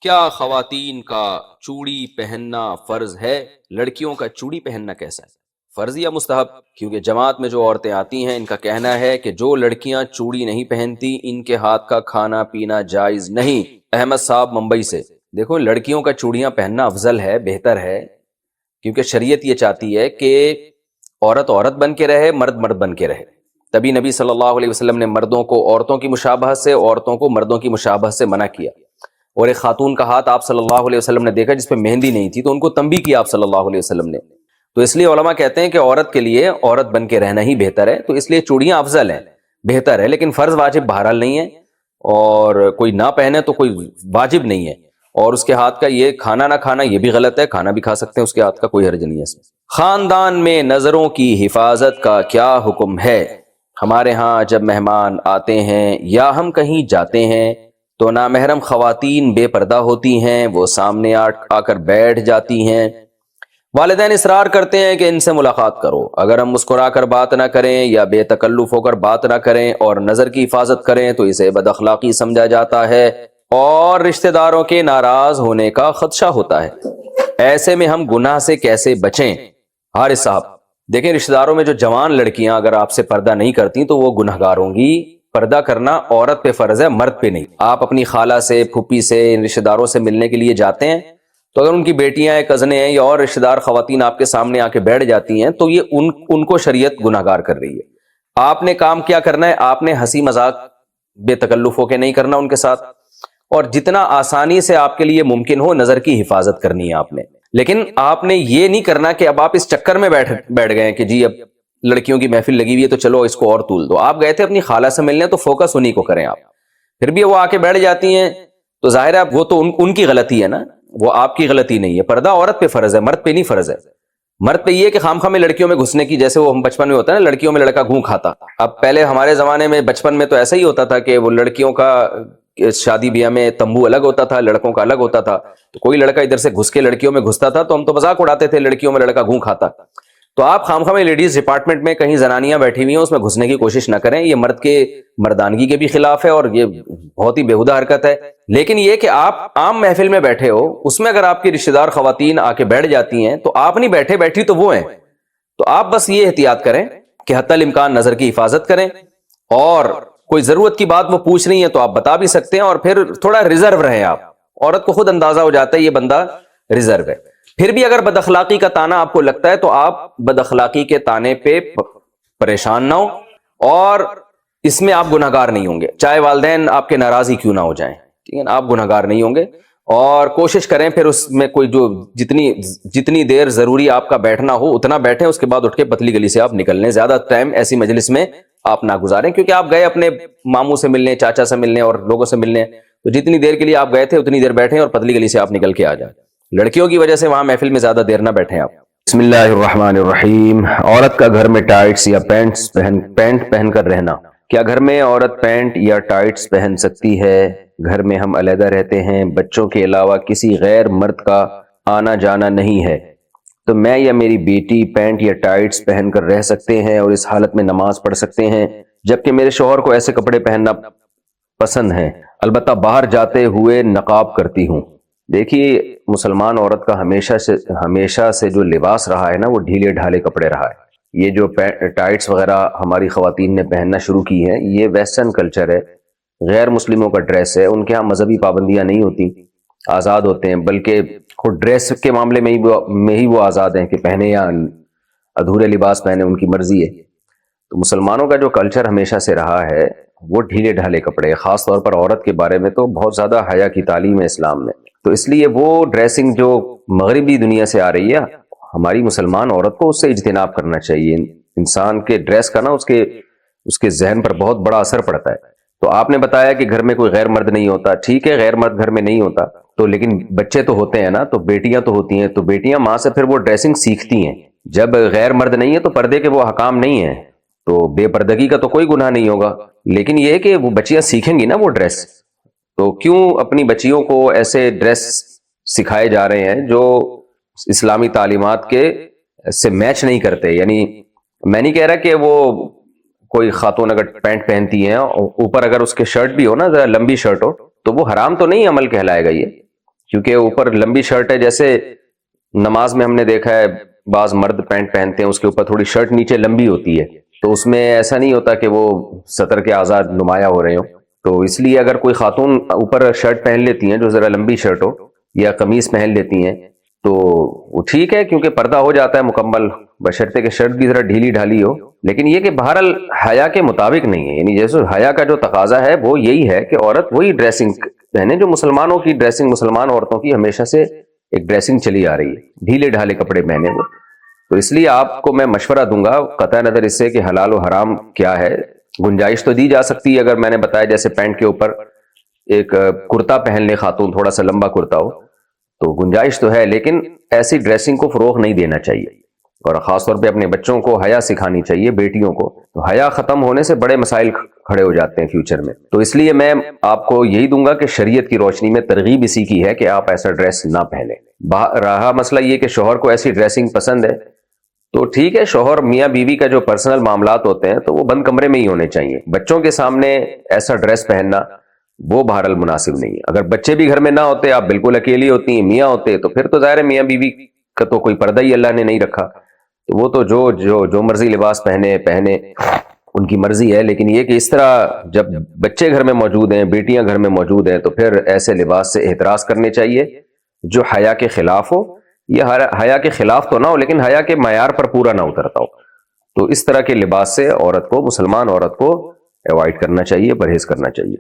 کیا خواتین کا چوڑی پہننا فرض ہے؟ لڑکیوں کا چوڑی پہننا کیسا ہے، فرض یا مستحب؟ کیونکہ جماعت میں جو عورتیں آتی ہیں ان کا کہنا ہے کہ جو لڑکیاں چوڑی نہیں پہنتی ان کے ہاتھ کا کھانا پینا جائز نہیں۔ احمد صاحب ممبئی سے۔ دیکھو، لڑکیوں کا چوڑیاں پہننا افضل ہے، بہتر ہے، کیونکہ شریعت یہ چاہتی ہے کہ عورت عورت بن کے رہے، مرد مرد بن کے رہے۔ تبھی نبی صلی اللہ علیہ وسلم نے مردوں کو عورتوں کی مشابہت سے، عورتوں کو مردوں کی مشابہت سے منع کیا۔ اور ایک خاتون کا ہاتھ آپ صلی اللہ علیہ وسلم نے دیکھا جس پہ مہندی نہیں تھی، تو ان کو تنبیہ کیا آپ صلی اللہ علیہ وسلم نے۔ تو اس لیے علماء کہتے ہیں کہ عورت کے لیے عورت بن کے رہنا ہی بہتر ہے، تو اس لیے چوڑیاں افضل ہیں، بہتر ہے، لیکن فرض واجب بہرحال نہیں ہے، اور کوئی نہ پہنے تو کوئی واجب نہیں ہے۔ اور اس کے ہاتھ کا یہ کھانا نہ کھانا یہ بھی غلط ہے، کھانا بھی کھا سکتے ہیں اس کے ہاتھ کا، کوئی حرج نہیں ہے اس میں۔ خاندان میں نظروں کی حفاظت کا کیا حکم ہے؟ ہمارے ہاں جب مہمان آتے ہیں یا ہم کہیں جاتے ہیں تو نامحرم خواتین بے پردہ ہوتی ہیں، وہ سامنے آ کر بیٹھ جاتی ہیں۔ والدین اصرار کرتے ہیں کہ ان سے ملاقات کرو، اگر ہم مسکرا کر بات نہ کریں یا بے تکلف ہو کر بات نہ کریں اور نظر کی حفاظت کریں تو اسے بد اخلاقی سمجھا جاتا ہے اور رشتہ داروں کے ناراض ہونے کا خدشہ ہوتا ہے۔ ایسے میں ہم گناہ سے کیسے بچیں؟ حارث صاحب، دیکھیں، رشتہ داروں میں جو جوان لڑکیاں اگر آپ سے پردہ نہیں کرتی تو وہ گنہگار ہوں گی۔ پردہ کرنا عورت پہ فرض ہے، مرد پہ نہیں۔ آپ اپنی خالہ سے، پھوپھی سے، رشتہ داروں سے ملنے کے لیے جاتے ہیں تو اگر ان کی بیٹیاں ہیں، کزنیں ہیں یا اور رشتہ دار خواتین آپ کے سامنے آ کے بیٹھ جاتی ہیں تو یہ ان کو شریعت گناہگار کر رہی ہے۔ آپ نے کام کیا کرنا ہے؟ آپ نے ہنسی مذاق بے تکلف ہو کے نہیں کرنا ان کے ساتھ، اور جتنا آسانی سے آپ کے لیے ممکن ہو نظر کی حفاظت کرنی ہے آپ نے۔ لیکن آپ نے یہ نہیں کرنا کہ اب آپ اس چکر میں بیٹھ گئے کہ جی اب لڑکیوں کی محفل لگی ہوئی ہے تو چلو اس کو اور تول دو۔ آپ گئے تھے اپنی خالہ سے ملنے تو فوکس انہی کو کریں آپ۔ پھر بھی وہ آ کے بیٹھ جاتی ہیں تو ظاہر ہے وہ تو ان کی غلطی ہے نا، وہ آپ کی غلطی نہیں ہے۔ پردہ عورت پہ فرض ہے، مرد پہ نہیں فرض ہے۔ مرد پہ یہ کہ خام خواہ میں لڑکیوں میں گھسنے کی، جیسے وہ ہم بچپن میں ہوتا ہے نا، لڑکیوں میں لڑکا گھوں کھاتا۔ اب پہلے ہمارے زمانے میں بچپن میں تو ایسا ہی ہوتا تھا کہ وہ لڑکیوں کا شادی بیاہ میں تمبو الگ ہوتا تھا، لڑکوں کا الگ ہوتا تھا، تو کوئی لڑکا ادھر سے گھس کے لڑکیوں میں گھستا تھا تو ہم تو مذاق اڑاتے تھے لڑکیوں میں لڑکا گھوں کھاتا۔ تو آپ خام خواہ میں لیڈیز ڈپارٹمنٹ میں کہیں زنانیاں بیٹھی ہوئی ہیں اس میں گھسنے کی کوشش نہ کریں، یہ مرد کے مردانگی کے بھی خلاف ہے اور یہ بہت ہی بیہودہ حرکت ہے۔ لیکن یہ کہ آپ عام محفل میں بیٹھے ہو، اس میں اگر آپ کی رشتہ دار خواتین آ کے بیٹھ جاتی ہیں تو آپ نہیں بیٹھے، بیٹھی تو وہ ہیں، تو آپ بس یہ احتیاط کریں کہ حتی الامکان نظر کی حفاظت کریں، اور کوئی ضرورت کی بات وہ پوچھ رہی ہیں تو آپ بتا بھی سکتے ہیں، اور پھر تھوڑا ریزرو رہیں آپ۔ عورت کو خود اندازہ ہو جاتا ہے یہ بندہ ریزرو ہے۔ پھر بھی اگر بد اخلاقی کا تانا آپ کو لگتا ہے تو آپ بد اخلاقی کے تانے پہ پریشان نہ ہو، اور اس میں آپ گنہگار نہیں ہوں گے، چاہے والدین آپ کے ناراضی کیوں نہ ہو جائیں، ٹھیک ہے نا، آپ گنہگار نہیں ہوں گے۔ اور کوشش کریں پھر اس میں کوئی جو جتنی دیر ضروری آپ کا بیٹھنا ہو اتنا بیٹھیں، اس کے بعد اٹھ کے پتلی گلی سے آپ نکل لیں۔ زیادہ ٹائم ایسی مجلس میں آپ نہ گزاریں، کیونکہ آپ گئے اپنے ماموں سے ملنے، چاچا سے ملنے اور لوگوں سے ملنے، تو جتنی دیر کے لیے آپ گئے تھے اتنی دیر بیٹھیں اور پتلی گلی سے آپ نکل کے آ جائیں۔ لڑکیوں کی وجہ سے وہاں محفل میں زیادہ دیر نہ بیٹھیں آپ۔ بسم اللہ الرحمن الرحیم۔ عورت کا گھر میں ٹائٹس یا پینٹ پہن کر رہنا، کیا گھر میں عورت پینٹ یا ٹائٹس پہن سکتی ہے؟ گھر میں ہم علیحدہ رہتے ہیں، بچوں کے علاوہ کسی غیر مرد کا آنا جانا نہیں ہے، تو میں یا میری بیٹی پینٹ یا ٹائٹس پہن کر رہ سکتے ہیں اور اس حالت میں نماز پڑھ سکتے ہیں، جبکہ میرے شوہر کو ایسے کپڑے پہننا پسند ہیں، البتہ باہر جاتے ہوئے نقاب کرتی ہوں۔ دیکھیے، مسلمان عورت کا ہمیشہ سے جو لباس رہا ہے نا وہ ڈھیلے ڈھالے کپڑے رہا ہے۔ یہ جو ٹائٹس وغیرہ ہماری خواتین نے پہننا شروع کی ہیں یہ ویسٹرن کلچر ہے، غیر مسلموں کا ڈریس ہے۔ ان کے ہاں مذہبی پابندیاں نہیں ہوتی، آزاد ہوتے ہیں، بلکہ خود ڈریس کے معاملے میں ہی وہ آزاد ہیں کہ پہنے یا ادھورے لباس پہنے، ان کی مرضی ہے۔ تو مسلمانوں کا جو کلچر ہمیشہ سے رہا ہے وہ ڈھیلے ڈھالے کپڑے، خاص طور پر عورت کے بارے میں تو بہت زیادہ حیا کی تعلیم ہے اسلام میں۔ تو اس لیے وہ ڈریسنگ جو مغربی دنیا سے آ رہی ہے، ہماری مسلمان عورت کو اس سے اجتناب کرنا چاہیے۔ انسان کے ڈریس کا نا اس کے ذہن پر بہت بڑا اثر پڑتا ہے۔ تو آپ نے بتایا کہ گھر میں کوئی غیر مرد نہیں ہوتا، ٹھیک ہے، غیر مرد گھر میں نہیں ہوتا تو لیکن بچے تو ہوتے ہیں نا، تو بیٹیاں تو ہوتی ہیں، تو بیٹیاں ماں سے پھر وہ ڈریسنگ سیکھتی ہیں۔ جب غیر مرد نہیں ہے تو پردے کے وہ احکام نہیں ہیں، تو بے پردگی کا تو کوئی گناہ نہیں ہوگا، لیکن یہ کہ وہ بچیاں سیکھیں گی نا وہ ڈریس، تو کیوں اپنی بچیوں کو ایسے ڈریس سکھائے جا رہے ہیں جو اسلامی تعلیمات کے سے میچ نہیں کرتے؟ یعنی میں نہیں کہہ رہا کہ وہ کوئی خاتون اگر پینٹ پہنتی ہیں اوپر اگر اس کے شرٹ بھی ہو نا، ذرا لمبی شرٹ ہو، تو وہ حرام تو نہیں عمل کہلائے گا یہ، کیونکہ اوپر لمبی شرٹ ہے. جیسے نماز میں ہم نے دیکھا ہے بعض مرد پینٹ پہنتے ہیں، اس کے اوپر تھوڑی شرٹ نیچے لمبی ہوتی ہے، تو اس میں ایسا نہیں ہوتا کہ وہ سطر کے آزاد نمایاں ہو رہے ہوں. تو اس لیے اگر کوئی خاتون اوپر شرٹ پہن لیتی ہیں جو ذرا لمبی شرٹ ہو یا قمیص پہن لیتی ہیں تو وہ ٹھیک ہے، کیونکہ پردہ ہو جاتا ہے مکمل، بشرطے کہ شرٹ بھی ذرا ڈھیلی ڈھالی ہو. لیکن یہ کہ بہرحال حیا کے مطابق نہیں ہے، یعنی جیسے حیا کا جو تقاضا ہے وہ یہی ہے کہ عورت وہی ڈریسنگ پہنے جو مسلمانوں کی ڈریسنگ، مسلمان عورتوں کی ہمیشہ سے ایک ڈریسنگ چلی آ رہی ہے، ڈھیلے ڈھالے کپڑے پہنے وہ. تو اس لیے آپ کو میں مشورہ دوں گا، قطع نظر اس سے کہ حلال و حرام کیا ہے، گنجائش تو دی جا سکتی ہے اگر میں نے بتایا جیسے پینٹ کے اوپر ایک کرتا پہن لے خاتون، تھوڑا سا لمبا کرتا ہو تو گنجائش تو ہے، لیکن ایسی ڈریسنگ کو فروغ نہیں دینا چاہیے. اور خاص طور پہ اپنے بچوں کو حیا سکھانی چاہیے، بیٹیوں کو. تو حیا ختم ہونے سے بڑے مسائل کھڑے ہو جاتے ہیں فیوچر میں. تو اس لیے میں آپ کو یہی دوں گا کہ شریعت کی روشنی میں ترغیب اسی کی ہے کہ آپ ایسا ڈریس نہ پہنیں. رہا مسئلہ یہ کہ شوہر کو ایسی ڈریسنگ پسند ہے تو ٹھیک ہے، شوہر میاں بیوی کا جو پرسنل معاملات ہوتے ہیں تو وہ بند کمرے میں ہی ہونے چاہیے. بچوں کے سامنے ایسا ڈریس پہننا وہ بہرحال مناسب نہیں ہے. اگر بچے بھی گھر میں نہ ہوتے، آپ بالکل اکیلی ہوتی ہیں، میاں ہوتے، تو پھر تو ظاہر ہے میاں بیوی کا تو کوئی پردہ ہی اللہ نے نہیں رکھا، تو وہ تو جو مرضی لباس پہنے ان کی مرضی ہے. لیکن یہ کہ اس طرح جب بچے گھر میں موجود ہیں، بیٹیاں گھر میں موجود ہیں، تو پھر ایسے لباس سے احتراز کرنے چاہیے جو حیا کے خلاف ہو، یا حیا کے خلاف تو نہ ہو لیکن حیا کے معیار پر پورا نہ اترتا ہو. تو اس طرح کے لباس سے عورت کو، مسلمان عورت کو، ایوائڈ کرنا چاہیے، پرہیز کرنا چاہیے.